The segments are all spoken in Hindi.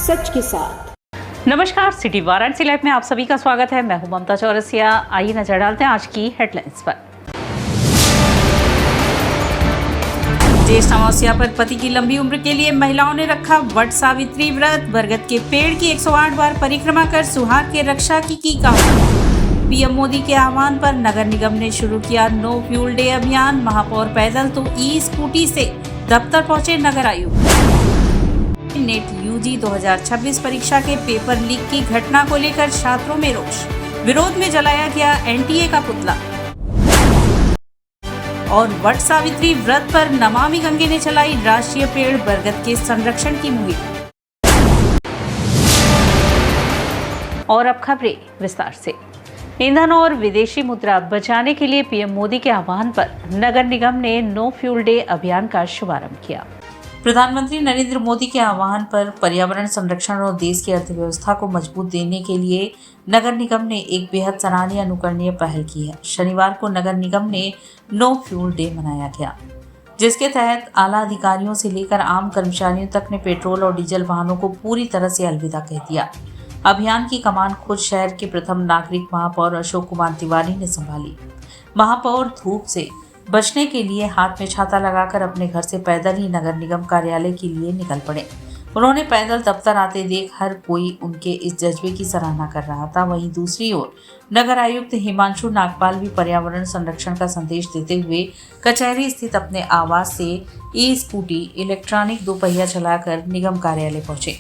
सच के साथ। नमस्कार, सिटी वाराणसी लाइव में आप सभी का स्वागत है। मैं हूं ममता चौरसिया। आइए नजर डालते हैं आज की हेडलाइंस पर। ज्येष्ठ अमावस्या पर पति की लंबी उम्र के लिए महिलाओं ने रखा वट सावित्री व्रत। बरगद के पेड़ की 108 बार परिक्रमा कर सुहाग के रक्षा की कामना। पीएम मोदी के आह्वान पर नगर निगम ने शुरू किया नो फ्यूल डे अभियान। महापौर पैदल तो ई स्कूटी से दफ्तर पहुंचे नगर आयुक्त। नेट यूजी 2026 परीक्षा के पेपर लीक की घटना को लेकर छात्रों में रोष। विरोध में जलाया गया एनटीए का पुतला। और वट सावित्री व्रत पर नमामि गंगे ने चलाई राष्ट्रीय पेड़ बरगद के संरक्षण की मुहिम। और अब खबरें विस्तार से। ईंधन और विदेशी मुद्रा बचाने के लिए पीएम मोदी के आह्वान पर नगर निगम ने नो फ्यूल डे अभियान का शुभारंभ किया। प्रधानमंत्री नरेंद्र मोदी के आह्वान पर पर्यावरण संरक्षण और देश की अर्थव्यवस्था को मजबूत देने के लिए नगर निगम ने एक बेहद सराहनीय अनुकरणीय पहल की है। शनिवार को नगर निगम ने नो फ्यूल डे मनाया गया, जिसके तहत आला अधिकारियों से लेकर आम कर्मचारियों तक ने पेट्रोल और डीजल वाहनों को पूरी तरह से अलविदा कह दिया। अभियान की कमान खुद शहर के प्रथम नागरिक महापौर अशोक कुमार तिवारी ने संभाली। महापौर धूप से बचने के लिए हाथ में छाता लगाकर अपने घर से पैदल ही नगर निगम कार्यालय के लिए निकल पड़े। उन्होंने पैदल दफ्तर आते देख हर कोई उनके इस जज्बे की सराहना कर रहा था। वहीं दूसरी ओर नगर आयुक्त हिमांशु नागपाल भी पर्यावरण संरक्षण का संदेश देते हुए कचहरी स्थित अपने आवास से ई स्कूटी इलेक्ट्रॉनिक दोपहिया चलाकर निगम कार्यालय पहुंचे।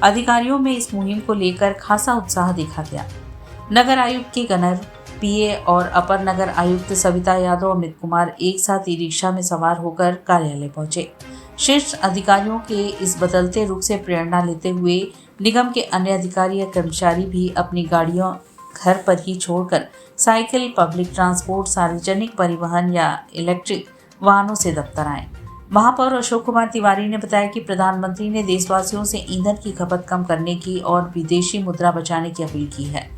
अधिकारियों में इस मुहिम को लेकर खासा उत्साह देखा गया। नगर आयुक्त के गनर, पीए और अपर नगर आयुक्त सविता यादव, अमित कुमार एक साथ ई रिक्शा में सवार होकर कार्यालय पहुंचे। शीर्ष अधिकारियों के इस बदलते रुख से प्रेरणा लेते हुए निगम के अन्य अधिकारी या कर्मचारी भी अपनी गाड़ियां घर पर ही छोड़कर साइकिल, पब्लिक ट्रांसपोर्ट, सार्वजनिक परिवहन या इलेक्ट्रिक वाहनों से दफ्तर आए। महापौर अशोक कुमार तिवारी ने बताया कि प्रधानमंत्री ने देशवासियों से ईंधन की खपत कम करने की और विदेशी मुद्रा बचाने की अपील की है।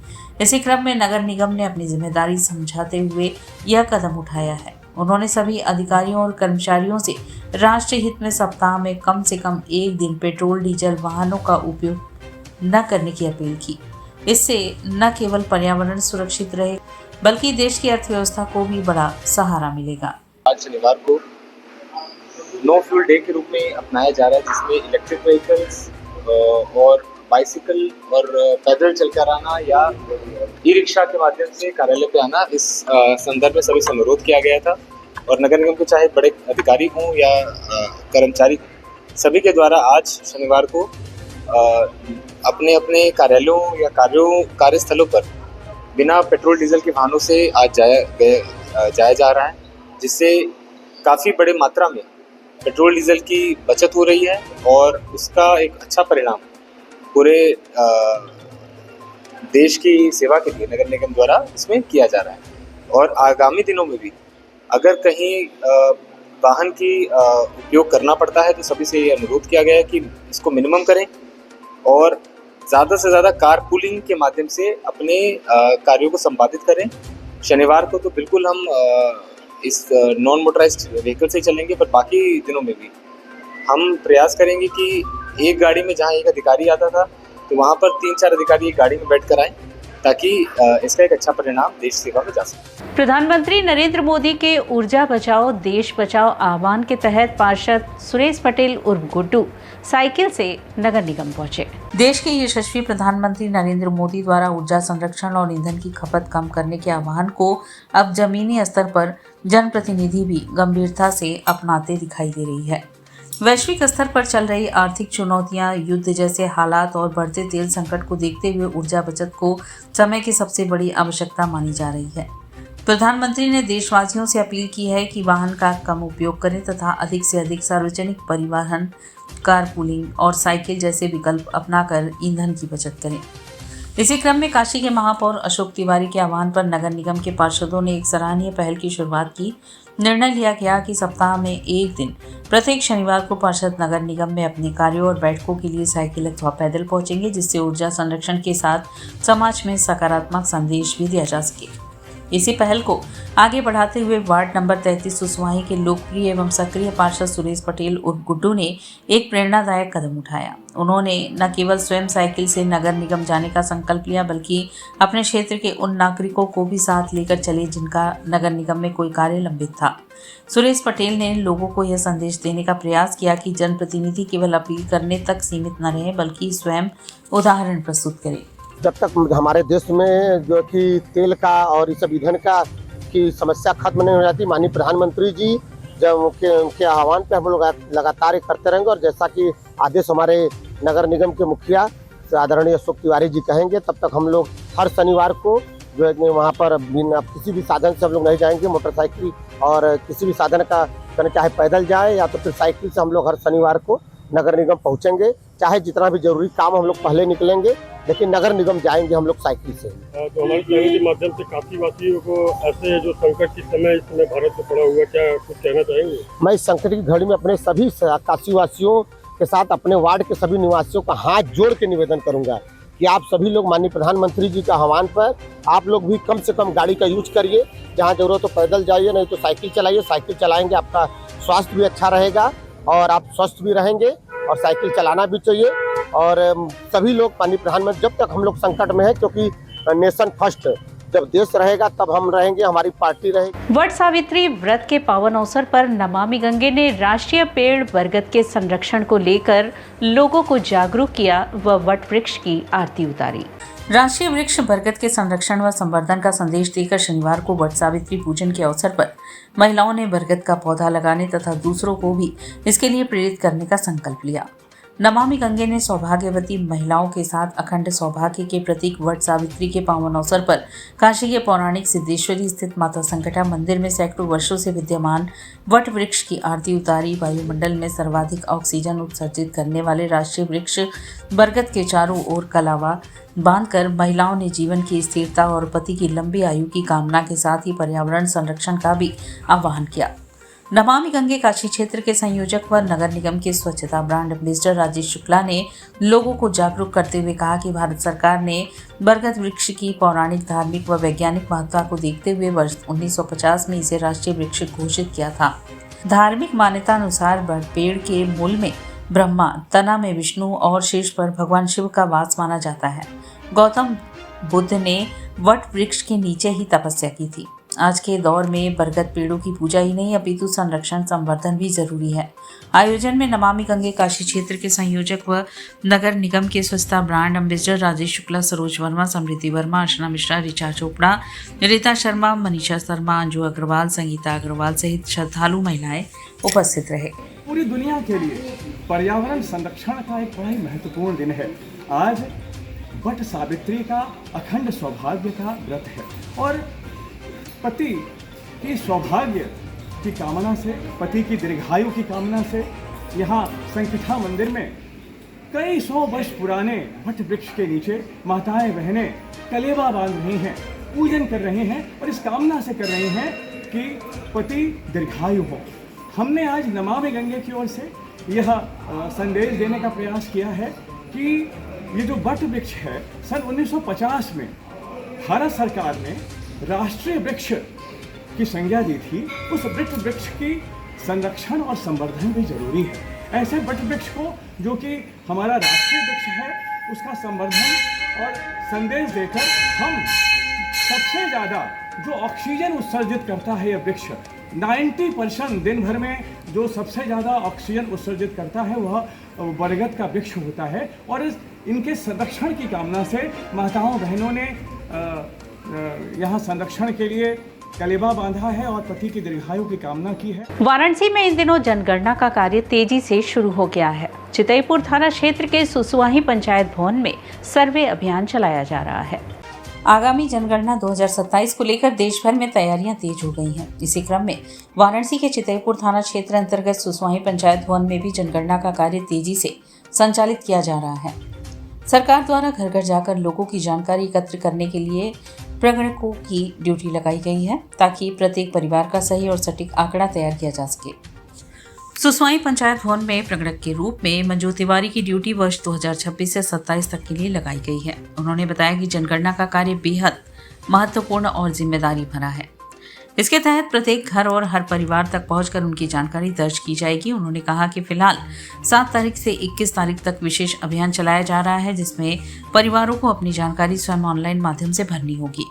इसी क्रम में नगर निगम ने अपनी जिम्मेदारी समझाते हुए यह कदम उठाया है। उन्होंने सभी अधिकारियों और कर्मचारियों से राष्ट्र हित में सप्ताह में कम से कम एक दिन पेट्रोल डीजल वाहनों का उपयोग न करने की अपील की। इससे न केवल पर्यावरण सुरक्षित रहे बल्कि देश की अर्थव्यवस्था को भी बड़ा सहारा मिलेगा। आज शनिवार को नो फ्यूल डे के रूप में अपनाया जा रहा है, जिसमें इलेक्ट्रिक व्हीकल्स और बाइसिकल और पैदल चलकर आना या ई रिक्शा के माध्यम से कार्यालय पे आना, इस संदर्भ में सभी से अनुरोध किया गया था। और नगर निगम के चाहे बड़े अधिकारी हों या कर्मचारी, सभी के द्वारा आज शनिवार को अपने अपने कार्यालयों या कार्यस्थलों पर बिना पेट्रोल डीजल के वाहनों से आज जाया जा रहा है, जिससे काफ़ी बड़े मात्रा में पेट्रोल डीजल की बचत हो रही है और उसका एक अच्छा परिणाम पूरे देश की सेवा के लिए नगर निगम द्वारा इसमें किया जा रहा है। और आगामी दिनों में भी अगर कहीं वाहन की उपयोग करना पड़ता है तो सभी से ये अनुरोध किया गया है कि इसको मिनिमम करें और ज़्यादा से ज़्यादा कार पूलिंग के माध्यम से अपने कार्यों को संपादित करें। शनिवार को तो बिल्कुल हम इस नॉन मोटराइज्ड व्हीकल से चलेंगे, पर बाकी दिनों में भी हम प्रयास करेंगे कि एक गाड़ी में जहां एक अधिकारी आता था तो वहां पर 3-4 अधिकारी एक गाड़ी में बैठकर आएं, ताकि इसका एक अच्छा परिणाम देश सेवा में जा सके। प्रधानमंत्री नरेंद्र मोदी के ऊर्जा बचाओ देश बचाओ आह्वान के तहत पार्षद सुरेश पटेल उर्फ गुड्डू साइकिल से नगर निगम पहुंचे। देश के यशस्वी प्रधानमंत्री नरेंद्र मोदी द्वारा ऊर्जा संरक्षण और ईंधन की खपत कम करने के आह्वान को अब जमीनी स्तर पर जनप्रतिनिधि भी गंभीरता से अपनाते दिखाई दे रही है। वैश्विक स्तर पर चल रही आर्थिक चुनौतियां, युद्ध जैसे हालात और बढ़ते तेल संकट को देखते हुए ऊर्जा बचत को समय की सबसे बड़ी आवश्यकता मानी जा रही है। प्रधानमंत्री ने देशवासियों से अपील की है कि वाहन का कम उपयोग करें तथा अधिक से अधिक सार्वजनिक परिवहन, कारपूलिंग और साइकिल जैसे विकल्प अपनाकर ईंधन की बचत करें। इसी क्रम में काशी के महापौर अशोक तिवारी के आह्वान पर नगर निगम के पार्षदों ने एक सराहनीय पहल की शुरुआत की। निर्णय लिया गया कि सप्ताह में एक दिन प्रत्येक शनिवार को पार्षद नगर निगम में अपने कार्यों और बैठकों के लिए साइकिल अथवा पैदल पहुंचेंगे, जिससे ऊर्जा संरक्षण के साथ समाज में सकारात्मक संदेश भी दिया जा सके। इसी पहल को आगे बढ़ाते हुए वार्ड नंबर 33 सुसवाही के लोकप्रिय एवं सक्रिय पार्षद सुरेश पटेल उर्फ गुड्डू ने एक प्रेरणादायक कदम उठाया। उन्होंने न केवल स्वयं साइकिल से नगर निगम जाने का संकल्प लिया, बल्कि अपने क्षेत्र के उन नागरिकों को भी साथ लेकर चले जिनका नगर निगम में कोई कार्य लंबित था। सुरेश पटेल ने लोगों को यह संदेश देने का प्रयास किया कि जनप्रतिनिधि केवल अपील करने तक सीमित न रहे, बल्कि स्वयं उदाहरण प्रस्तुत करें। जब तक हमारे देश में जो कि तेल का और इस सब ईंधन का की समस्या खत्म नहीं हो जाती, माननीय प्रधानमंत्री जी जब उनके आह्वान पे हम लोग लगातार करते रहेंगे। और जैसा कि आदेश हमारे नगर निगम के मुखिया आदरणीय अशोक तिवारी जी कहेंगे, तब तक हम लोग हर शनिवार को जो है वहाँ पर बिना किसी भी साधन से हम लोग नहीं जाएंगे। मोटरसाइकिल और किसी भी साधन का चाहे पैदल जाए या तो फिर साइकिल से हम लोग हर शनिवार को नगर निगम पहुँचेंगे। चाहे जितना भी जरूरी काम हम लोग पहले निकलेंगे, लेकिन नगर निगम जाएंगे हम लोग साइकिल से। तो हमारे चैनल के माध्यम से काशी वासियों को ऐसे जो संकट के समय इस समय भारत में पड़ा हुआ, क्या कुछ कहना चाहेंगे? मैं इस संकट की घड़ी में अपने सभी काशी वासियों के साथ अपने वार्ड के सभी निवासियों का हाथ जोड़ के निवेदन करूंगा कि आप सभी लोग माननीय प्रधानमंत्री जी के आह्वान पर आप लोग भी कम से कम गाड़ी का यूज करिए। जहाँ जरूरत हो पैदल जाइए, नहीं तो साइकिल चलाइए। साइकिल चलाएंगे आपका स्वास्थ्य भी अच्छा रहेगा और आप स्वस्थ भी रहेंगे, और साइकिल चलाना भी चाहिए। और सभी लोग माननीय प्रधानमंत्री, जब तक हम लोग संकट में है, क्योंकि नेशन फर्स्ट, जब देश रहेगा तब हम रहेंगे, हमारी पार्टी रहेगी। वट सावित्री व्रत के पावन अवसर पर नमामि गंगे ने राष्ट्रीय पेड़ बरगद के संरक्षण को लेकर लोगों को जागरूक किया व वट वृक्ष की आरती उतारी। राष्ट्रीय वृक्ष बरगद के संरक्षण व संवर्धन का संदेश देकर शनिवार को वट सावित्री पूजन के अवसर पर महिलाओं ने बरगद का पौधा लगाने तथा दूसरों को भी इसके लिए प्रेरित करने का संकल्प लिया। नमामि गंगे ने सौभाग्यवती महिलाओं के साथ अखंड सौभाग्य के प्रतीक वट सावित्री के पावन अवसर पर काशी के पौराणिक सिद्धेश्वरी स्थित माता संकटा मंदिर में सैकड़ों वर्षों से विद्यमान वट वृक्ष की आरती उतारी। वायुमंडल में सर्वाधिक ऑक्सीजन उत्सर्जित करने वाले राष्ट्रीय वृक्ष बरगद के चारों ओर कलावा बांधकर महिलाओं ने जीवन की स्थिरता और पति की लंबी आयु की कामना के साथ ही पर्यावरण संरक्षण का भी आह्वान किया। नमामि गंगे काशी क्षेत्र के संयोजक व नगर निगम के स्वच्छता ब्रांड एम्बेसडर राजेश शुक्ला ने लोगों को जागरूक करते हुए कहा कि भारत सरकार ने बरगद वृक्ष की पौराणिक, धार्मिक व वैज्ञानिक महत्ता को देखते हुए वर्ष 1950 में इसे राष्ट्रीय वृक्ष घोषित किया था। धार्मिक मान्यता अनुसार पेड़ के मूल में ब्रह्मा, तना में विष्णु और शीर्ष पर भगवान शिव का वास माना जाता है। गौतम बुद्ध ने वट वृक्ष के नीचे ही तपस्या की थी। आज के दौर में बरगद पेड़ों की पूजा ही नहीं, अपितु संरक्षण संवर्धन भी जरूरी है। आयोजन में नमामि गंगे काशी क्षेत्र के संयोजक व नगर निगम के स्वच्छता ब्रांड एम्बेसडर राजेश शुक्ला, सरोज वर्मा, समृद्धि वर्मा, अर्चना मिश्रा, ऋचा चोपड़ा, रीता शर्मा, मनीषा शर्मा, अंजू अग्रवाल, संगीता अग्रवाल सहित श्रद्धालु महिलाएं उपस्थित रहे। पूरी दुनिया के लिए पर्यावरण संरक्षण का एक बड़ा ही महत्वपूर्ण दिन है। आज वट सावित्री का अखंड सौभाग्य का व्रत है और पति की सौभाग्य की कामना से, पति की दीर्घायु की कामना से यहाँ संकिठा मंदिर में कई सौ वर्ष पुराने वट वृक्ष के नीचे माताएं बहनें कलेवा बांध रही हैं, पूजन कर रहे हैं और इस कामना से कर रहे हैं कि पति दीर्घायु हो। हमने आज नमामि गंगे की ओर से यह संदेश देने का प्रयास किया है कि ये जो वट वृक्ष है, सन 1950 में भारत सरकार ने राष्ट्रीय वृक्ष की संज्ञा दी थी। उस वृक्ष की संरक्षण और संवर्धन भी जरूरी है। ऐसे वट वृक्ष को, जो कि हमारा राष्ट्रीय वृक्ष है, उसका संवर्धन और संदेश देकर हम सबसे ज़्यादा जो ऑक्सीजन उत्सर्जित करता है यह वृक्ष, 90% दिन भर में जो सबसे ज़्यादा ऑक्सीजन उत्सर्जित करता है वह बरगद का वृक्ष होता है। और इनके संरक्षण की कामना से माताओं बहनों ने यहाँ संरक्षण के लिए कलेबा बांधा है और पति की दीर्घायु की कामना की है। वाराणसी में इन दिनों जनगणना का कार्य तेजी से शुरू हो गया है। चितईपुर थाना क्षेत्र के सुसवाही पंचायत भवन में सर्वे अभियान चलाया जा रहा है। आगामी जनगणना 2027 को लेकर देश भर में तैयारियां तेज हो गई हैं। इसी क्रम में वाराणसी के चितईपुर थाना क्षेत्र अंतर्गत सुसवाही पंचायत भवन में भी जनगणना का कार्य तेजी से संचालित किया जा रहा है। सरकार द्वारा घर घर जाकर लोगों की जानकारी एकत्र करने के लिए प्रगणकों की ड्यूटी लगाई गई है, ताकि प्रत्येक परिवार का सही और सटीक आंकड़ा तैयार किया जा सके। सुसवाही पंचायत भवन में प्रगणक के रूप में मंजू तिवारी की ड्यूटी वर्ष 2026 से 27 तक के लिए लगाई गई है। उन्होंने बताया कि जनगणना का कार्य बेहद महत्वपूर्ण और जिम्मेदारी भरा है। इसके तहत प्रत्येक घर और हर परिवार तक पहुंचकर उनकी जानकारी दर्ज की जाएगी। उन्होंने कहा कि फिलहाल 7 तारीख से 21 तारीख तक विशेष अभियान चलाया जा रहा है, जिसमें परिवारों को अपनी जानकारी स्वयं ऑनलाइन माध्यम से भरनी होगी।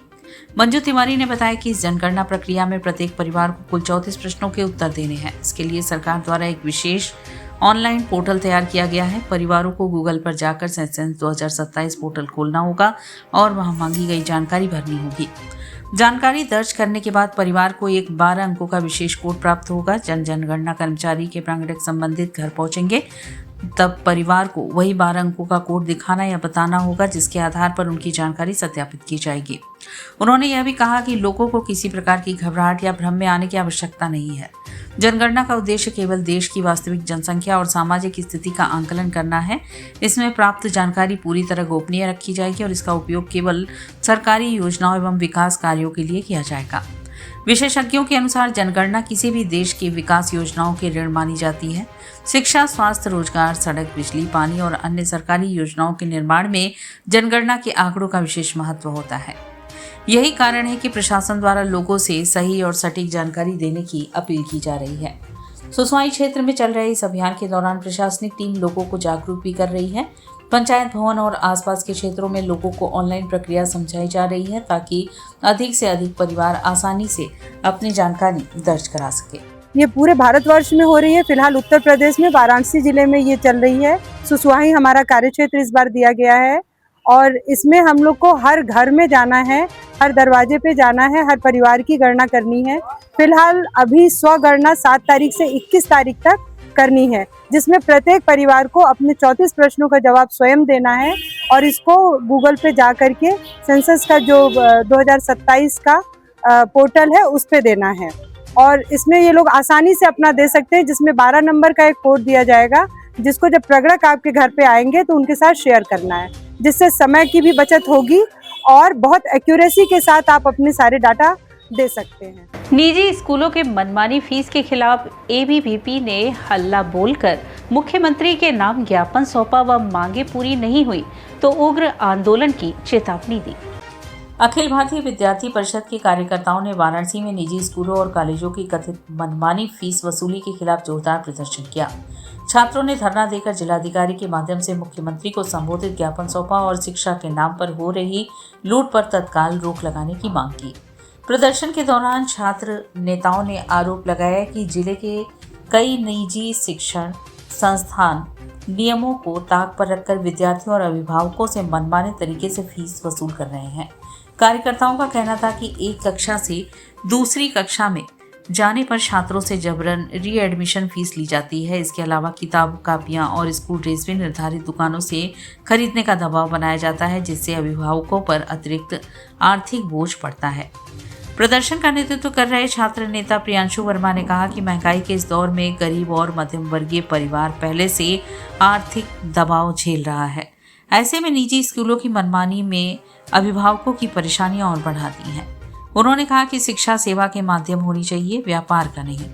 मंजू तिवारी ने बताया कि इस जनगणना प्रक्रिया में प्रत्येक परिवार को कुल 34 प्रश्नों के उत्तर देने हैं। इसके लिए सरकार द्वारा एक विशेष ऑनलाइन पोर्टल तैयार किया गया है। परिवारों को गूगल पर जाकर सेंसस 2027 पोर्टल खोलना होगा और वहां मांगी गई जानकारी भरनी होगी। जानकारी दर्ज करने के बाद परिवार को एक 12 अंकों का विशेष कोड प्राप्त होगा। जनगणना कर्मचारी के प्रांगणिक संबंधित घर पहुंचेंगे, तब परिवार को वही 12 अंकों का कोड दिखाना या बताना होगा, जिसके आधार पर उनकी जानकारी सत्यापित की जाएगी। उन्होंने यह भी कहा कि लोगों को किसी प्रकार की घबराहट या भ्रम में आने की आवश्यकता नहीं है। जनगणना का उद्देश्य केवल देश की वास्तविक जनसंख्या और सामाजिक स्थिति का आंकलन करना है। इसमें प्राप्त जानकारी पूरी तरह गोपनीय रखी जाएगी और इसका उपयोग केवल सरकारी योजनाओं एवं विकास कार्यों के लिए किया जाएगा। विशेषज्ञों के अनुसार जनगणना किसी भी देश की विकास योजनाओं की ऋण मानी जाती है। शिक्षा, स्वास्थ्य, रोजगार, सड़क, बिजली, पानी और अन्य सरकारी योजनाओं के निर्माण में जनगणना के आंकड़ों का विशेष महत्व होता है। यही कारण है कि प्रशासन द्वारा लोगों से सही और सटीक जानकारी देने की अपील की जा रही है। सुसवाई क्षेत्र में चल रहे इस अभियान के दौरान प्रशासनिक टीम लोगों को जागरूक भी कर रही है। पंचायत भवन और आसपास के क्षेत्रों में लोगों को ऑनलाइन प्रक्रिया समझाई जा रही है, ताकि अधिक से अधिक परिवार आसानी से अपनी जानकारी दर्ज करा सके। ये पूरे भारतवर्ष में हो रही है। फिलहाल उत्तर प्रदेश में वाराणसी जिले में ये चल रही है। सुसवाई हमारा कार्यक्षेत्र इस बार दिया गया है और इसमें हम लोग को हर घर में जाना है, हर दरवाजे पे जाना है, हर परिवार की गणना करनी है। फिलहाल अभी स्वगणना 7 तारीख से 21 तारीख तक करनी है, जिसमें प्रत्येक परिवार को अपने 34 प्रश्नों का जवाब स्वयं देना है और इसको गूगल पे जा करके सेंसस का जो 2027 का पोर्टल है उस पे देना है और इसमें ये लोग आसानी से अपना दे सकते हैं, जिसमें 12 नंबर का एक कोड दिया जाएगा, जिसको जब प्रगणक आपके घर पे आएंगे तो उनके साथ शेयर करना है, जिससे समय की भी बचत होगी और बहुत एक्यूरेसी के साथ आप अपने सारे डाटा दे सकते हैं। निजी स्कूलों के मनमानी फीस के खिलाफ एबीवीपी ने हल्ला बोलकर मुख्यमंत्री के नाम ज्ञापन सौंपा व मांगे पूरी नहीं हुई तो उग्र आंदोलन की चेतावनी दी। अखिल भारतीय विद्यार्थी परिषद के कार्यकर्ताओं ने वाराणसी में निजी स्कूलों और कॉलेजों की कथित मनमानी फीस वसूली के खिलाफ जोरदार प्रदर्शन किया। छात्रों ने धरना देकर जिलाधिकारी के माध्यम से मुख्यमंत्री को संबोधित ज्ञापन सौंपा और शिक्षा के नाम पर हो रही लूट पर तत्काल रोक लगाने की मांग की। प्रदर्शन के दौरान छात्र नेताओं ने आरोप लगाया कि जिले के कई निजी शिक्षण संस्थान नियमों को ताक पर रखकर विद्यार्थियों और अभिभावकों से मनमाने तरीके से फीस वसूल कर रहे हैं। कार्यकर्ताओं का कहना था कि एक कक्षा से दूसरी कक्षा में जाने पर छात्रों से जबरन रीएडमिशन फीस ली जाती है। इसके अलावा किताब, कापियां और स्कूल ड्रेस भी निर्धारित दुकानों से खरीदने का दबाव बनाया जाता है, जिससे अभिभावकों पर अतिरिक्त आर्थिक बोझ पड़ता है। प्रदर्शन का नेतृत्व कर रहे छात्र नेता प्रियांशु वर्मा ने कहा कि महंगाई के इस दौर में गरीब और मध्यम वर्गीय परिवार पहले से आर्थिक दबाव झेल रहा है। ऐसे में निजी स्कूलों की मनमानी में अभिभावकों की परेशानियां और बढ़ा दी हैं। उन्होंने कहा कि शिक्षा सेवा के माध्यम होनी चाहिए, व्यापार का नहीं।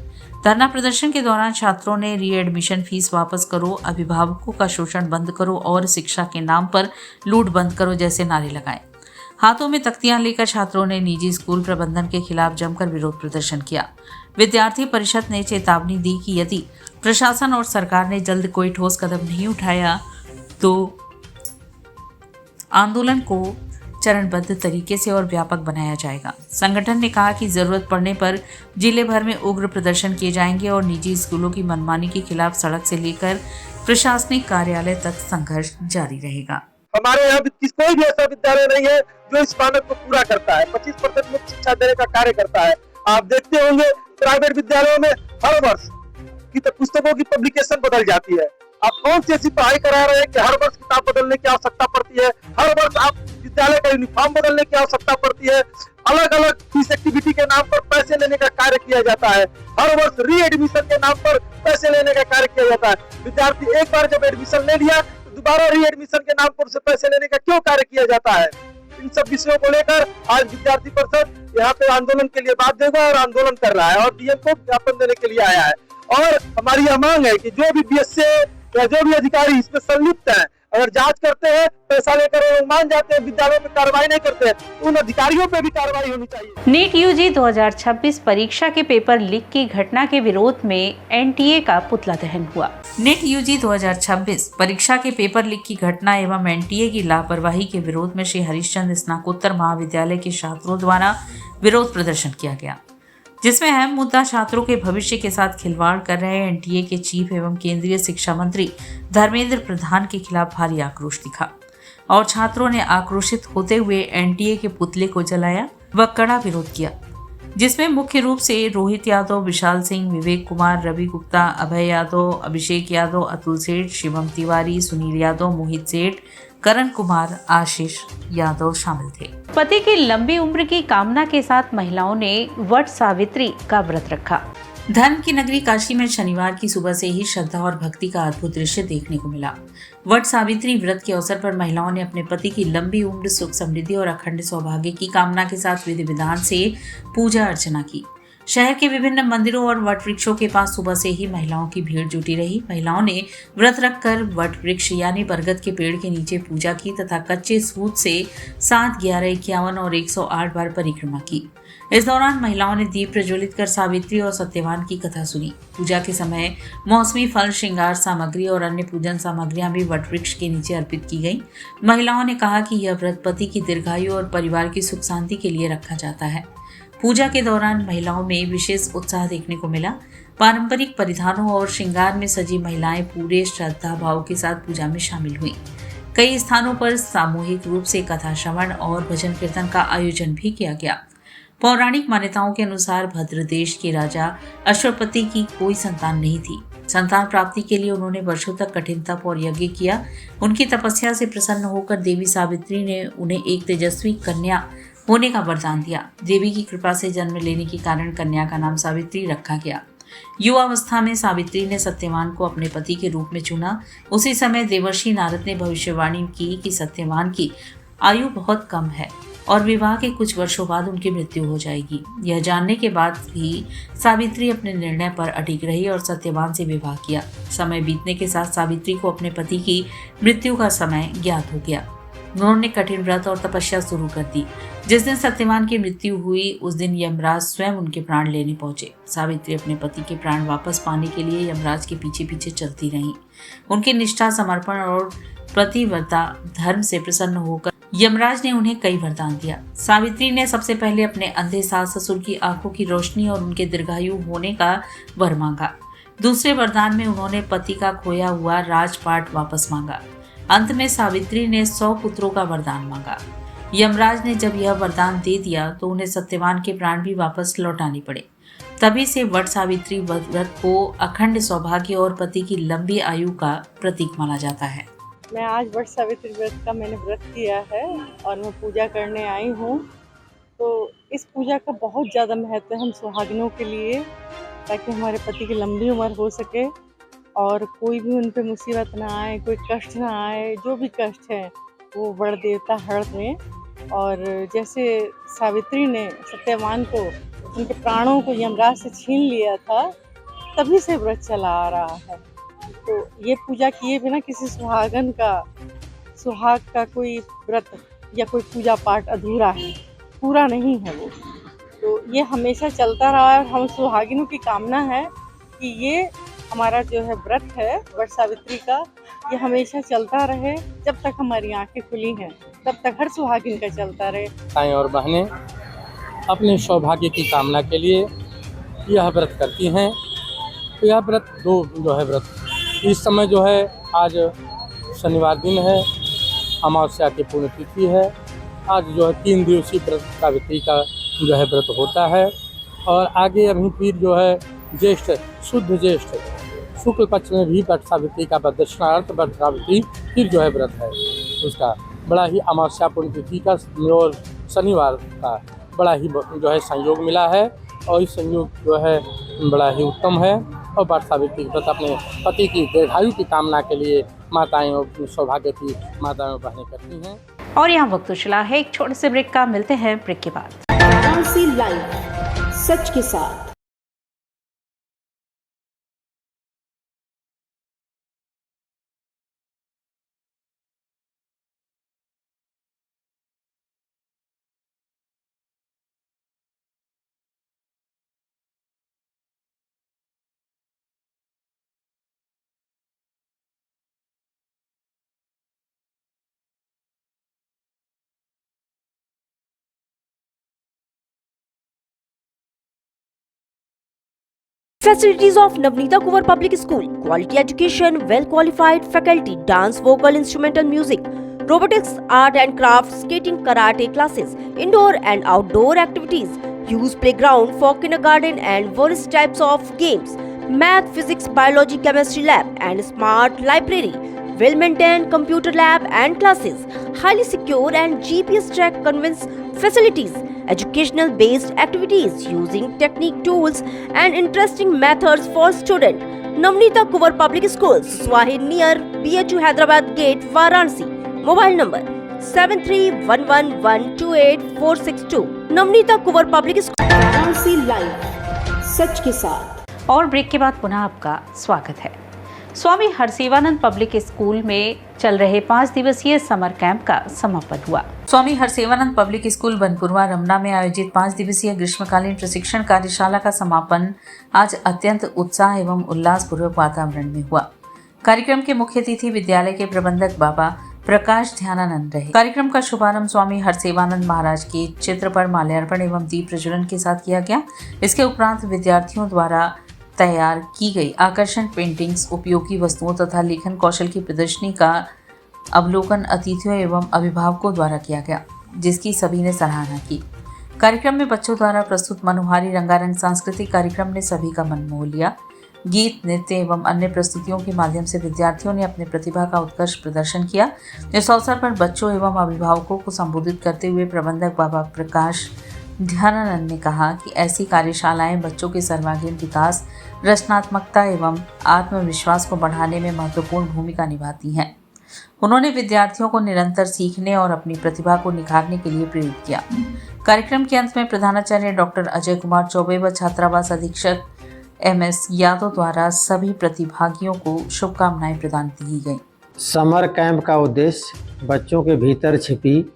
धरना प्रदर्शन के दौरान छात्रों ने रीएडमिशन फीस वापस करो, अभिभावकों का शोषण बंद करो और शिक्षा के नाम पर लूट बंद करो जैसे नारे लगाए। हाथों में तख्तियां लेकर छात्रों ने निजी स्कूल प्रबंधन के खिलाफ जमकर विरोध प्रदर्शन किया। विद्यार्थी परिषद ने चेतावनी दी कि यदि प्रशासन और सरकार ने जल्द कोई ठोस कदम नहीं उठाया तो आंदोलन को चरणबद्ध तरीके से और व्यापक बनाया जाएगा। संगठन ने कहा कि जरूरत पड़ने पर जिले भर में उग्र प्रदर्शन किए जाएंगे और निजी स्कूलों की मनमानी के खिलाफ सड़क से लेकर प्रशासनिक कार्यालय तक संघर्ष जारी रहेगा। हमारे यहाँ कोई भी ऐसा विद्यालय नहीं है जो इस मानक को पूरा करता है। 25% मुफ्त शिक्षा देने का कार्य करता है। आप देखते होंगे प्राइवेट विद्यालयों में हर वर्ष की पुस्तकों की पब्लिकेशन बदल जाती है। आप कौन सी ऐसी पढ़ाई करा रहे हैं कि हर वर्ष किताब बदलने की आवश्यकता पड़ती है। हर वर्ष आप विद्यालय का यूनिफॉर्म बदलने की आवश्यकता पड़ती है। अलग अलग फीस एक्टिविटी के नाम पर पैसे लेने का कार्य किया जाता है। हर वर्ष री एडमिशन के नाम पर पैसे लेने का कार्य किया जाता है। विद्यार्थी एक बार जब एडमिशन ले लिया तो दोबारा री एडमिशन के नाम पर उसे पैसे लेने का क्यों कार्य किया जाता है। इन सब विषयों को लेकर आज विद्यार्थी परिषद यहाँ पे आंदोलन के लिए बाध्य हुआ और आंदोलन कर रहा है और डीएम को ज्ञापन देने के लिए आया है। और हमारी यह मांग है कि जो भी बीएसए या जो भी अधिकारी इसमें संलिप्त है, अगर जांच करते हैं, पैसा लेकर वो मान जाते हैं, विद्यालयों में कार्रवाई नहीं करते हैं, उन अधिकारियों पे भी कार्रवाई होनी चाहिए। नीट यूजी 2026 परीक्षा के पेपर लीक की घटना के विरोध में एनटीए का पुतला दहन हुआ। नीट यूजी 2026 परीक्षा के पेपर लीक की घटना एवं एनटीए की लापरवाही के विरोध में श्री हरिश्चंद्र स्नातकोत्तर महाविद्यालय के छात्रों द्वारा विरोध प्रदर्शन किया गया, जिसमें अहम मुद्दा छात्रों के भविष्य के साथ खिलवाड़ कर रहे एनटीए के चीफ एवं केंद्रीय शिक्षा मंत्री धर्मेंद्र प्रधान के खिलाफ भारी आक्रोश दिखा और छात्रों ने आक्रोशित होते हुए एनटीए के पुतले को जलाया व कड़ा विरोध किया, जिसमें मुख्य रूप से रोहित यादव, विशाल सिंह, विवेक कुमार, रवि गुप्ता, अभय यादव, अभिषेक यादव, अतुल सेठ, शिवम तिवारी, सुनील यादव, मोहित सेठ, करण कुमार, आशीष यादव शामिल थे। पति की लंबी उम्र की कामना के साथ महिलाओं ने वट सावित्री का व्रत रखा। धर्म की नगरी काशी में शनिवार की सुबह से ही श्रद्धा और भक्ति का अद्भुत दृश्य देखने को मिला। वट सावित्री व्रत के अवसर पर महिलाओं ने अपने पति की लंबी उम्र, सुख समृद्धि और अखंड सौभाग्य की कामना के साथ विधि विधान से पूजा अर्चना की। शहर के विभिन्न मंदिरों और वट वृक्षों के पास सुबह से ही महिलाओं की भीड़ जुटी रही। महिलाओं ने व्रत रखकर वट वृक्ष यानी बरगद के पेड़ के नीचे पूजा की तथा कच्चे सूत से 7, 11, 51 और 108 बार परिक्रमा की। इस दौरान महिलाओं ने दीप प्रज्वलित कर सावित्री और सत्यवान की कथा सुनी। पूजा के समय मौसमी फल, श्रृंगार सामग्री और अन्य पूजन सामग्रियां भी वट वृक्ष के नीचे अर्पित की गई। महिलाओं ने कहा कि यह व्रत पति की दीर्घायु और परिवार की सुख शांति के लिए रखा जाता है। पूजा के दौरान महिलाओं में विशेष उत्साह देखने को मिला। पारंपरिक परिधानों और श्रृंगार में सजी महिलाएं पूरे श्रद्धा भाव के साथ पूजा में शामिल हुई। कई स्थानों पर सामूहिक रूप से कथा श्रवण और भजन कीर्तन का आयोजन भी किया गया। पौराणिक मान्यताओं के अनुसार भद्र देश के राजा अश्वपति की कोई संतान नहीं थी। संतान प्राप्ति के लिए उन्होंने वर्षों तक कठिन तप और यज्ञ किया। उनकी तपस्या से प्रसन्न होकर देवी सावित्री ने उन्हें एक तेजस्वी कन्या होने का वरदान दिया। देवी की कृपा से जन्म लेने के कारण कन्या का नाम सावित्री रखा गया। युवावस्था में सावित्री ने सत्यवान को अपने पति के रूप में चुना। उसी समय देवर्षि नारद ने भविष्यवाणी की कि सत्यवान की आयु बहुत कम है और विवाह के कुछ वर्षों बाद उनकी मृत्यु हो जाएगी। यह जानने के बाद भी सावित्री अपने निर्णय पर अडिग रही और सत्यवान से विवाह किया। समय बीतने के साथ सावित्री को अपने पति की मृत्यु का समय ज्ञात हो गया। उन्होंने कठिन व्रत और तपस्या शुरू कर दी। जिस दिन सत्यवान की मृत्यु हुई उस दिन यमराज स्वयं उनके प्राण लेने पहुंचे। सावित्री अपने पति के प्राण वापस पाने के लिए यमराज के पीछे पीछे चलती रहीं। उनकी निष्ठा, समर्पण और प्रतिव्रता धर्म से प्रसन्न होकर यमराज ने उन्हें कई वरदान दिया। सावित्री ने सबसे पहले अपने अंधे सास ससुर की आंखों की रोशनी और उनके दीर्घायु होने का वर मांगा। दूसरे वरदान में उन्होंने पति का खोया हुआ राजपाट वापस मांगा। अंत में सावित्री ने 100 पुत्रों का वरदान मांगा। यमराज ने जब यह वरदान दे दिया तो उन्हें सत्यवान के प्राण भी वापस लौटाने पड़े। तभी से वट सावित्री व्रत को अखंड सौभाग्य और पति की लंबी आयु का प्रतीक माना जाता है। मैं आज वट सावित्री व्रत का मैंने व्रत किया है और मैं पूजा करने आई हूँ। तो इस पूजा का बहुत ज़्यादा महत्व है हम सुहागिनों के लिए, ताकि हमारे पति की लंबी उम्र हो सके और कोई भी उन पे मुसीबत ना आए, कोई कष्ट ना आए। जो भी कष्ट है वो वर देवता हर दें। और जैसे सावित्री ने सत्यवान को, उनके प्राणों को यमराज से छीन लिया था, तभी से व्रत चला आ रहा है। तो ये पूजा किए बिना किसी सुहाग का कोई व्रत या कोई पूजा पाठ अधूरा है, पूरा नहीं है वो। तो ये हमेशा चलता रहा है। हम सुहागिनों की कामना है कि ये हमारा जो है व्रत है वट सावित्री का, ये हमेशा चलता रहे। जब तक हमारी आंखें खुली हैं तब तक हर सुहागिन का चलता रहे। भाई और बहनें अपने सौभाग्य की कामना के लिए यह व्रत करती हैं। तो यह व्रत जो है व्रत इस समय जो है आज शनिवार दिन है, अमावस्या की पुण्यतिथि है। आज जो है 3 दिवसीय व्रत सावित्री का जो है व्रत होता है। और आगे अभी फिर जो है ज्येष्ठ, शुद्ध ज्येष्ठ शुक्ल पक्ष में भी वट सावित्री का दक्षिणार्थ वट सावित्री फिर जो है व्रत है उसका बड़ा ही अमावस्या पुण्यतिथि का और शनिवार का बड़ा ही जो है संयोग मिला है। और इस संयोग जो है बड़ा ही उत्तम है। और वट सावित्री व्रत अपने पति की दीर्घायु की कामना के लिए माताएं और सौभाग्य की माताएं बहनें करती हैं। और यहाँ वक्त चला है एक छोटे से ब्रेक का। मिलते हैं ब्रेक के बाद। वाराणसी लाइव, सच के साथ। Facilities of Navneeta Kuwar Public School: quality education, well qualified faculty, dance, vocal, instrumental music, robotics, art and crafts, skating, karate classes, indoor and outdoor activities, use playground for kindergarten and various types of games, math, physics, biology, chemistry lab and smart library, well maintained computer lab and classes, highly secure and GPS track conveyance facilities, educational based activities using technique tools and interesting methods for students. Navneeta Kuwar Public Schools, Swahi near BHU Hyderabad Gate, Varanasi. Mobile number 7311128462. Navneeta Kuwar Public School. Varanasi live, सच के साथ। और ब्रेक के बाद पुनः आपका स्वागत है। स्वामी हरसेवानंद पब्लिक स्कूल में चल रहे 5 दिवसीय समर कैंप का समापन हुआ। स्वामी हरसेवानंद पब्लिक स्कूल बनपुरवा रमना में आयोजित 5 दिवसीय ग्रीष्मकालीन प्रशिक्षण कार्यशाला का समापन आज अत्यंत उत्साह एवं उल्लासपूर्वक वातावरण में हुआ। कार्यक्रम के मुख्य अतिथि विद्यालय के प्रबंधक बाबा प्रकाश ध्यानानंद रहे। कार्यक्रम का शुभारंभ स्वामी हरसेवानंद महाराज के चित्र पर माल्यार्पण एवं दीप प्रज्वलन के साथ किया गया। इसके उपरांत विद्यार्थियों द्वारा तैयार की गई आकर्षण पेंटिंग्स, उपयोगी वस्तुओं तथा लेखन कौशल की प्रदर्शनी का अवलोकन अतिथियों एवं अभिभावकों द्वारा किया गया, जिसकी सभी ने सराहना की। कार्यक्रम में बच्चों द्वारा प्रस्तुत मनोहारी रंगारंग सांस्कृतिक कार्यक्रम ने सभी का मन मोह लिया। गीत, नृत्य एवं अन्य प्रस्तुतियों के माध्यम से विद्यार्थियों ने अपनी प्रतिभा का उत्कृष्ट प्रदर्शन किया। इस अवसर पर बच्चों एवं अभिभावकों को संबोधित करते हुए प्रबंधक बाबा प्रकाश ध्यानानंद ने कहा कि ऐसी कार्यशालाएं बच्चों के सर्वांगीण विकास, रचनात्मकता एवं आत्मविश्वास को बढ़ाने में महत्वपूर्ण भूमिका निभाती हैं। उन्होंने विद्यार्थियों को निरंतर सीखने और अपनी प्रतिभा को निखारने के लिए प्रेरित किया। कार्यक्रम के अंत में प्रधानाचार्य डॉक्टर अजय कुमार चौबे व छात्रावास अधीक्षक MS यादव द्वारा सभी प्रतिभागियों को शुभकामनाएं प्रदान की गई। समर कैंप का उद्देश्य बच्चों के भीतर छिपी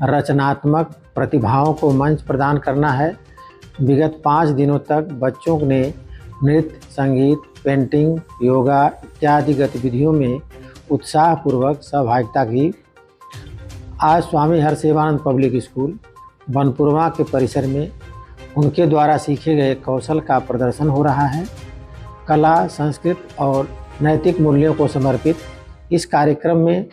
रचनात्मक प्रतिभाओं को मंच प्रदान करना है। विगत 5 दिनों तक बच्चों ने नृत्य, संगीत, पेंटिंग, योगा इत्यादि गतिविधियों में उत्साहपूर्वक सहभागिता की। आज स्वामी हरसेवानंद पब्लिक स्कूल बनपुरवा के परिसर में उनके द्वारा सीखे गए कौशल का प्रदर्शन हो रहा है। कला, संस्कृत और नैतिक मूल्यों को समर्पित इस कार्यक्रम में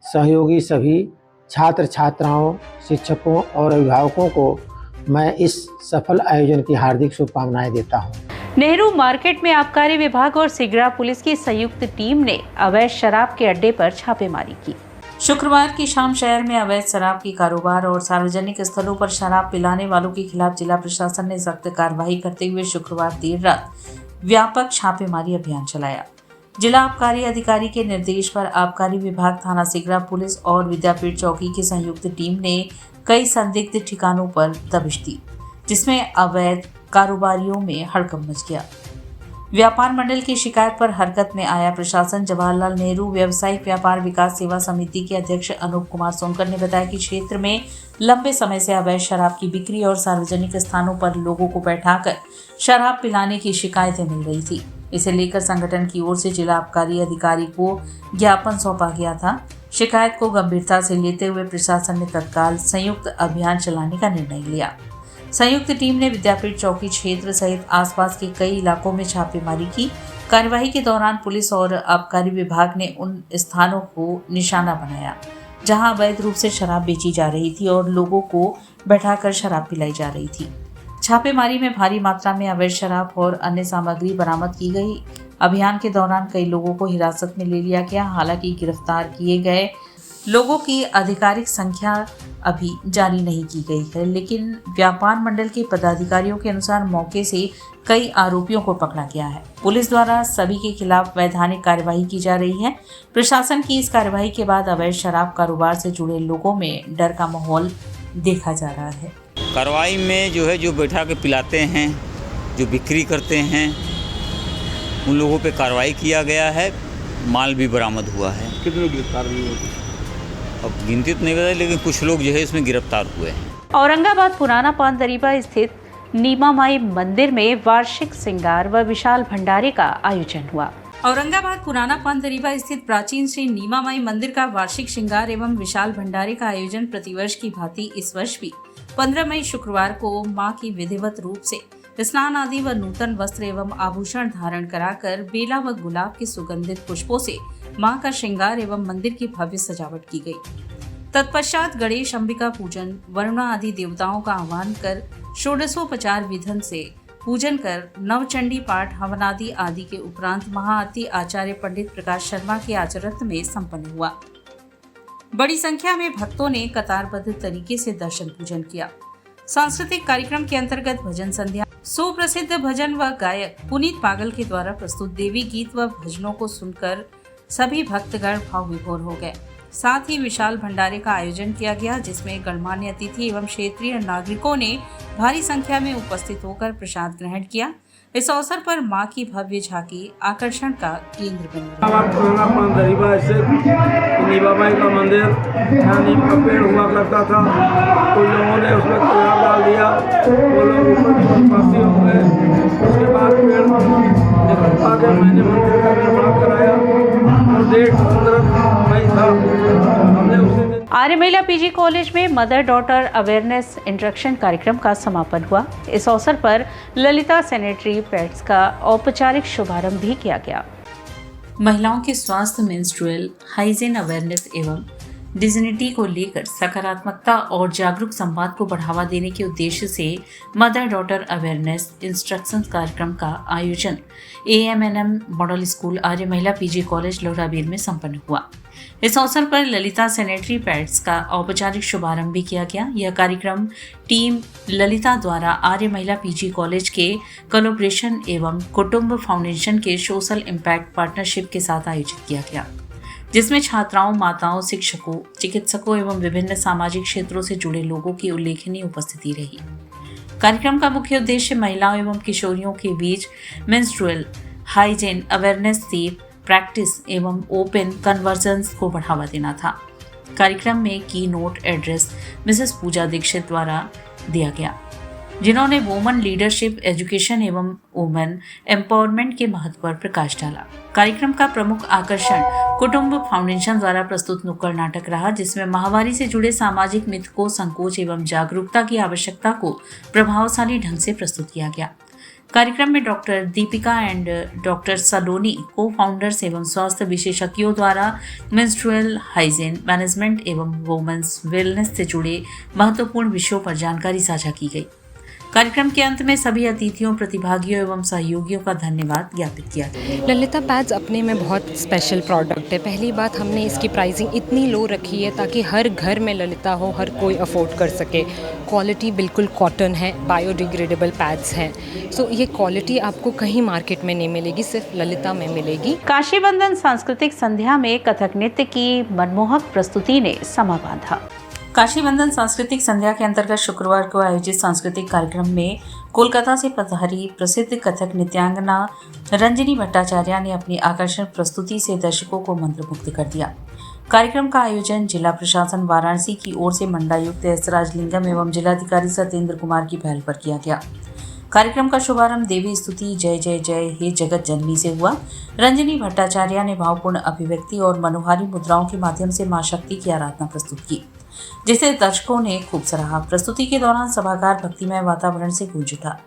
सहयोगी सभी छात्र छात्राओं, शिक्षकों और अभिभावकों को मैं इस सफल आयोजन की हार्दिक शुभकामनाएं देता हूं। नेहरू मार्केट में आबकारी विभाग और सिगरा पुलिस की संयुक्त टीम ने अवैध शराब के अड्डे पर छापेमारी की। शुक्रवार की शाम शहर में अवैध शराब की कारोबार और सार्वजनिक स्थलों पर शराब पिलाने वालों के खिलाफ जिला प्रशासन ने सख्त कार्रवाई करते हुए शुक्रवार देर रात व्यापक छापेमारी अभियान चलाया। जिला आबकारी अधिकारी के निर्देश पर आबकारी विभाग, थाना सिगरा पुलिस और विद्यापीठ चौकी की संयुक्त टीम ने कई संदिग्ध ठिकानों पर दबिश दी, जिसमें अवैध कारोबारियों में हड़कंप मच गया। व्यापार मंडल की शिकायत पर हरकत में आया प्रशासन। जवाहरलाल नेहरू व्यावसायिक व्यापार विकास सेवा समिति के अध्यक्ष अनूप कुमार सोनकर ने बताया कि क्षेत्र में लंबे समय से अवैध शराब की बिक्री और सार्वजनिक स्थानों पर लोगों को बैठाकर शराब पिलाने की शिकायतें मिल रही थी। इसे लेकर संगठन की ओर से जिला आबकारी अधिकारी को ज्ञापन सौंपा गया था। शिकायत को गंभीरता से लेते हुए प्रशासन ने तत्काल संयुक्त अभियान चलाने का निर्णय लिया। संयुक्त टीम ने विद्यापीठ चौकी क्षेत्र सहित आसपास के कई इलाकों में छापेमारी की। कार्यवाही के दौरान पुलिस और आबकारी विभाग ने उन स्थानों को निशाना बनाया जहां अवैध रूप से शराब बेची जा रही थी और लोगों को बैठाकर शराब पिलाई जा रही थी। छापेमारी में भारी मात्रा में अवैध शराब और अन्य सामग्री बरामद की गई। अभियान के दौरान कई लोगों को हिरासत में ले लिया गया। हालांकि गिरफ्तार किए गए लोगों की आधिकारिक संख्या अभी जारी नहीं की गई है, लेकिन व्यापार मंडल के पदाधिकारियों के अनुसार मौके से कई आरोपियों को पकड़ा गया है। पुलिस द्वारा सभी के खिलाफ वैधानिक कार्यवाही की जा रही है। प्रशासन की इस कार्यवाही के बाद अवैध शराब कारोबार से जुड़े लोगों में डर का माहौल देखा जा रहा है। कार्रवाई में जो बैठा के पिलाते हैं, जो बिक्री करते हैं, उन लोगों पे कार्रवाई किया गया है। माल भी बरामद हुआ है। कितने लोग गिरफ्तार हुए? अब गिनती तो नहीं बताई, लेकिन कुछ लोग इसमें गिरफ्तार हुए हैं। औरंगाबाद पुराना पानदरीबा स्थित नीमा माई मंदिर में वार्षिक श्रृंगार व विशाल भंडारे का आयोजन हुआ। औरंगाबाद पुराना पानदरीबा स्थित प्राचीन श्री नीमा माई मंदिर का वार्षिक श्रृंगार एवं विशाल भंडारे का आयोजन प्रतिवर्ष की भांति इस वर्ष भी 15 मई शुक्रवार को मां की विधिवत रूप से स्नान आदि व नूतन वस्त्र एवं आभूषण धारण कराकर बेला व गुलाब के सुगंधित पुष्पों से मां का श्रृंगार एवं मंदिर की भव्य सजावट की गई। तत्पश्चात गणेश, अंबिका पूजन, वरुणा आदि देवताओं का आह्वान कर षोडशोपचार विधि से पूजन कर नवचंडी पाठ, हवनादि आदि के उपरांत महाआरती आचार्य पंडित प्रकाश शर्मा के आचरण में संपन्न हुआ। बड़ी संख्या में भक्तों ने कतारबद्ध तरीके से दर्शन पूजन किया। सांस्कृतिक कार्यक्रम के अंतर्गत भजन संध्या, सुप्रसिद्ध भजन व गायक पुनीत पागल के द्वारा प्रस्तुत देवी गीत व भजनों को सुनकर सभी भक्तगण भाव विभोर हो गए। साथ ही विशाल भंडारे का आयोजन किया गया, जिसमें गणमान्य अतिथि एवं क्षेत्रीय नागरिकों ने भारी संख्या में उपस्थित होकर प्रसाद ग्रहण किया। इस अवसर पर मां की भव्य झांकी आकर्षण का केंद्र बनी रही। बाबाई का मंदिर यहाँ नीम का पेड़ हुआ करता था, कुछ लोगों ने उसमें कलर डाल दिया, वो लोग ऊपर पासी हो गए। उसके बाद पेड़ निकल आगे मैंने मंदिर का निर्माण कराया और डेट 15 मई था। हमने उसी दिन आर्य महिला पीजी कॉलेज में मदर डॉटर अवेयरनेस इंट्रैक्शन कार्यक्रम का समापन हुआ। इस अवसर पर ललिता सैनिटरी पैड्स का औपचारिक शुभारंभ भी किया गया। महिलाओं के स्वास्थ्य, मेंस्ट्रुअल हाइजीन अवेयरनेस एवं डिजिनिटी को लेकर सकारात्मकता और जागरूक संवाद को बढ़ावा देने के उद्देश्य से मदर डॉटर अवेयरनेस इंस्ट्रक्शन कार्यक्रम का आयोजन AMNM मॉडल स्कूल आर्य महिला पीजी कॉलेज लोहराबीर में संपन्न हुआ। इस अवसर पर ललिता सैनिटरी पैड्स का औपचारिक शुभारंभ भी किया गया। यह कार्यक्रम टीम ललिता द्वारा आर्य महिला पीजी कॉलेज के कोलैबोरेशन एवं कुटुंब फाउंडेशन के सोशल इम्पैक्ट पार्टनरशिप के साथ आयोजित किया गया, जिसमें छात्राओं, माताओं, शिक्षकों, चिकित्सकों एवं विभिन्न सामाजिक क्षेत्रों से जुड़े लोगों की उल्लेखनीय उपस्थिति रही। कार्यक्रम का मुख्य उद्देश्य महिलाओं एवं किशोरियों के बीच मेंस्ट्रुअल हाइजीन अवेयरनेस से प्रैक्टिस एवं ओपन कन्वर्जेंस को बढ़ावा देना था। कार्यक्रम में की नोट एड्रेस मिसेस पूजा दीक्षित द्वारा दिया गया, जिन्होंने वुमेन लीडरशिप, एजुकेशन एवं वुमेन एम्पावरमेंट के महत्व पर प्रकाश डाला। कार्यक्रम का प्रमुख आकर्षण कुटुंब फाउंडेशन द्वारा प्रस्तुत नुक्कड़ नाटक रहा, जिसमें माहवारी से जुड़े सामाजिक मिथ को, संकोच एवं जागरूकता की आवश्यकता को प्रभावशाली ढंग से प्रस्तुत किया गया। कार्यक्रम में डॉक्टर दीपिका एंड डॉक्टर सलोनी को फाउंडर्स एवं स्वास्थ्य विशेषज्ञों द्वारा मेंस्ट्रुअल हाइजीन मैनेजमेंट एवं वुमेन्स वेलनेस से जुड़े महत्वपूर्ण विषयों पर जानकारी साझा की गई। कार्यक्रम के अंत में सभी अतिथियों, प्रतिभागियों एवं सहयोगियों का धन्यवाद ज्ञापित किया गया। ललिता पैड्स अपने में बहुत स्पेशल प्रोडक्ट है। पहली बात, हमने इसकी प्राइसिंग इतनी लो रखी है ताकि हर घर में ललिता हो, हर कोई अफोर्ड कर सके। क्वालिटी बिल्कुल कॉटन है, बायोडिग्रेडेबल पैड्स हैं। सो ये क्वालिटी आपको कहीं मार्केट में नहीं मिलेगी, सिर्फ ललिता में मिलेगी। काशी बंधन सांस्कृतिक संध्या में कथक नृत्य की मनमोहक प्रस्तुति ने समा बांधा। काशी बंधन सांस्कृतिक संध्या के अंतर्गत शुक्रवार को आयोजित सांस्कृतिक कार्यक्रम में कोलकाता से पधारी प्रसिद्ध कथक नृत्यांगना रंजनी भट्टाचार्य ने अपनी आकर्षक प्रस्तुति से दर्शकों को मंत्रमुग्ध कर दिया। कार्यक्रम का आयोजन जिला प्रशासन वाराणसी की ओर से मंडलायुक्त एस राजलिंगम एवं जिलाधिकारी सत्येंद्र कुमार की पहल पर किया गया। कार्यक्रम का शुभारंभ देवी स्तुति जय जय जय हे जगत जननी से हुआ। रंजनी भट्टाचार्य ने भावपूर्ण अभिव्यक्ति और मनोहारी मुद्राओं के माध्यम से मां शक्ति की आराधना प्रस्तुत की, जिसे दर्शकों ने खूब सराहा। प्रस्तुति के दौरान सभागार भक्तिमय वातावरण से गूंज उठा।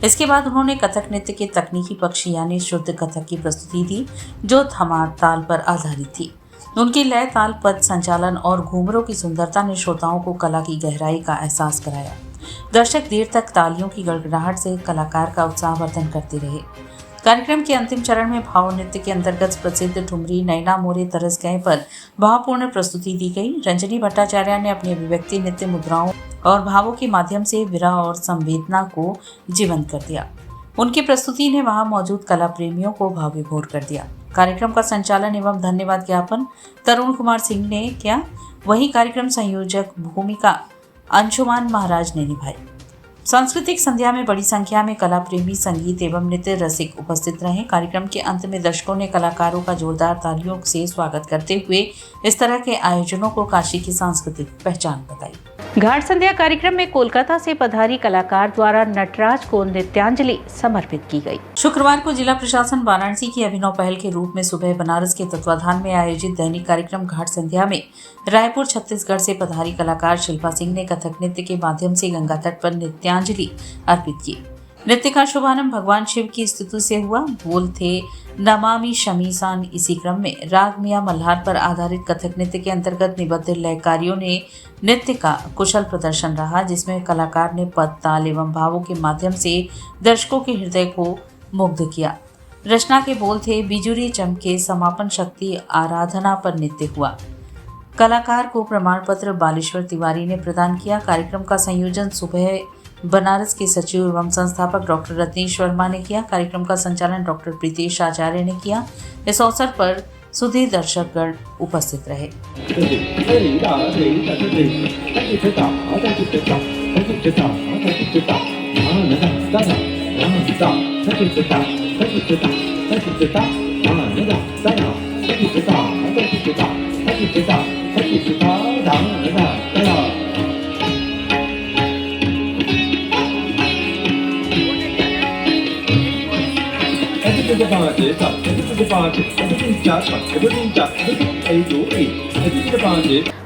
इसके बाद उन्होंने कथक नृत्य के तकनीकी पक्ष यानी शुद्ध कथक की प्रस्तुति दी, जो धमार ताल पर आधारित थी। उनकी लय, ताल, पद संचालन और घूमरों की सुंदरता ने श्रोताओं को कला की गहराई का एहसास कराया। दर्शक देर तक तालियों की गड़गड़ाहट से कलाकार का उत्साहवर्धन करते रहे। कार्यक्रम के अंतिम चरण में भाव नृत्य के अंतर्गत प्रसिद्ध ठुमरी नैना मोरे तरस गए पर भावपूर्ण प्रस्तुति दी गई। रंजनी भट्टाचार्य ने अपनी अभिव्यक्ति, नृत्य मुद्राओं और भावों के माध्यम से विरह और संवेदना को जीवंत कर दिया। उनकी प्रस्तुति ने वहां मौजूद कला प्रेमियों को भाव विभोर कर दिया। कार्यक्रम का संचालन एवं धन्यवाद ज्ञापन तरुण कुमार सिंह ने किया। वहीं कार्यक्रम संयोजक भूमिका अंशुमान महाराज ने निभाई। सांस्कृतिक संध्या में बड़ी संख्या में कला प्रेमी, संगीत एवं नृत्य रसिक उपस्थित रहे। कार्यक्रम के अंत में दर्शकों ने कलाकारों का जोरदार तालियों से स्वागत करते हुए इस तरह के आयोजनों को काशी की सांस्कृतिक पहचान बताई। घाट संध्या कार्यक्रम में कोलकाता से पधारी कलाकार द्वारा नटराज को नृत्यांजलि समर्पित की गई। शुक्रवार को जिला प्रशासन वाराणसी की अभिनव पहल के रूप में सुबह बनारस के तत्वाधान में आयोजित दैनिक कार्यक्रम घाट संध्या में रायपुर छत्तीसगढ़ से पधारी कलाकार शिल्पा सिंह ने कथक नृत्य के माध्यम से गंगा तट पर नृत्यांजलि अर्पित की। नृत्य का शुभारंभ भगवान शिव की स्तुति से हुआ। बोल थे नमामि शमीसान। इसी क्रम में राग मियां मल्हार पर आधारित कथक नृत्य के अंतर्गत निबद्ध लयकारियों ने नृत्य का कुशल प्रदर्शन रहा, जिसमें कलाकार ने पद, ताल एवं भावों के माध्यम से दर्शकों के हृदय को मुग्ध किया। रचना के बोल थे बिजुरी चमके समापन शक्ति आराधना पर नृत्य हुआ। कलाकार को प्रमाण पत्र बालेश्वर तिवारी ने प्रदान किया। कार्यक्रम का संयोजन सुबह बनारस के सचिव एवं संस्थापक डॉक्टर रत्नेश वर्मा ने किया। कार्यक्रम का संचालन डॉक्टर प्रीतेश आचार्य ने किया। इस अवसर पर सुधी दर्शकगण उपस्थित रहे।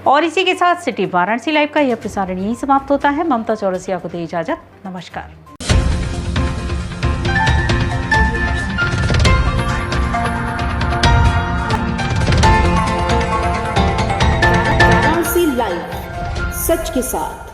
और इसी के साथ सिटी वाराणसी लाइव का यह प्रसारण यहीं समाप्त होता है। ममता चौरसिया को दे इजाजत। नमस्कार। वाराणसी लाइव, सच के साथ।